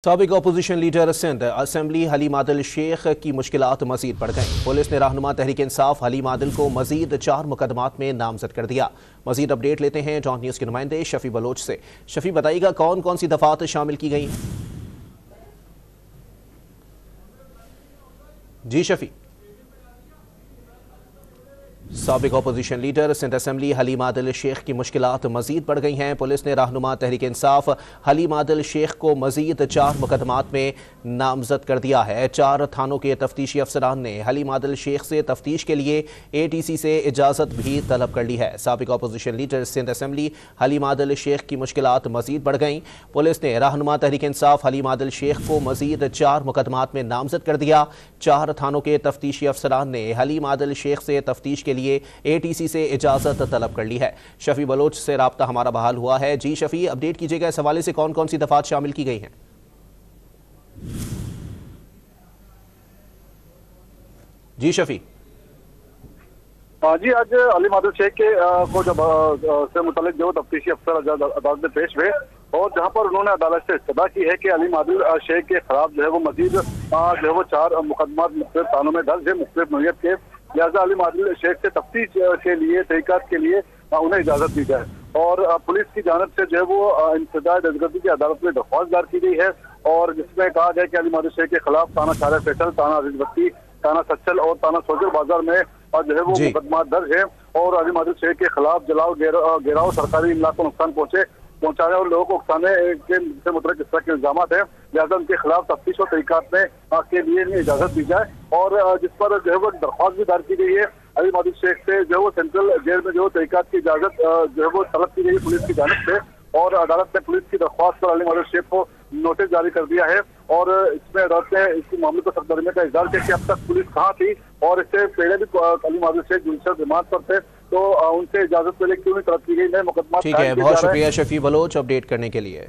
साबिक opposition leader Sindh assembly Haleem Adil Sheikh की मुश्किलात मजीद बढ़ गईं। पुलिस ने रहनुमा तहरीक इंसाफ हलीम आदिल को मजीद 4 मुकदमात में नामजद कर दिया। मजीद अपडेट लेते हैं जॉन न्यूज़ के नुमाइंदे शफी बलोच से। शफी, बताइएगा कौन कौन सी दफात शामिल की गई? जी शफी। साबिक opposition leader Sindh assembly Haleem Adil Sheikh की मुश्किलात मजीद बढ़ गई हैं। पुलिस ने रहनुमा तहरीक इंसाफ हलीम आदिल शेख को मजीद 4 मुकदमात में नामजद कर दिया है। 4 थानों के तफ्तीशी अफसरान ने हलीम आदिल शेख से तफ्तीश के लिए ATC से इजाज़त भी तलब कर ली है। साबिक opposition leader Sindh assembly Haleem Adil Sheikh की मुश्किलात मजीद बढ़ गई। पुलिस ने रहनुमा तहरीक इंसाफ हलीम आदिल शेख को मजीद 4 मुकदमात में नामजद कर दिया। 4 थानों के तफ्तीशी अफसरान ने हलीम आदिल शेख से तफ्तीश के लिए ATC से इजाजत तलब कर ली है। शफी बलोच से राब्ता हमारा बहाल हुआ है। जी शफी, अपडेट कीजिएगा इस हवाले से कौन कौन सी दफात शामिल की गई हैं? जी शफी। जी, आज हलीम आदिल शेख के को जब से मुतालिक जो तफ्तीशी अफसर अदालत में पेश हुए और जहां पर उन्होंने अदालत से इस्तदा की है कि हलीम आदिल शेख के खिलाफ जो है वो मजीद जो है वो 4 मुकदमात मुख्तलिफ थानों में दर्ज है मुख्तलिफ नौयत के। लिहाजा हलीम आदिल शेख से तफ्तीश के लिए तहकीकात के लिए उन्हें इजाजत दी जाए और पुलिस की जानब से जो है वो इंसदाद दहशतगर्दी की अदालत में दरख्वास्त दायर की गई है और जिसमें कहा गया कि हलीम आदिल शेख के खिलाफ थाना शार फैसल, थाना अजीजबत्ती, थाना सच्चल और थाना सोजर बाजार में जो है वो मुकदमा दर्ज है और हलीम आदिल शेख के खिलाफ जलाओ, घेराव, सरकारी इमलाक को नुकसान पहुंचाने और लोगों को उकसाने से मुतल्लिक इस तरह के इल्जाम है। लिहाजा उनके खिलाफ तफ्तीश और तहकीकात में के लिए इजाजत दी जाए और जिस पर जो है वो दरख्वास्त भी दायर की गई है। हलीम आदिल शेख से जो है वो सेंट्रल जेल में जो तहकीकात की इजाजत जो है वो तलब की गई है पुलिस की जानिब से और अदालत ने पुलिस की दरख्वास्त पर हलीम आदिल शेख को नोटिस जारी कर दिया है और इसमें अदालत ने इस मामले को सख्त का इजहार किया कि अब तक पुलिस कहाँ थी और इससे पहले भी हलीम आदिल शेख जुडिशल रिमांड पर थे तो उनसे इजाजत पहले क्यों नहीं तलब की गई। नए मुकदमा। ठीक है, बहुत शुक्रिया शफी बलोच अपडेट करने के लिए।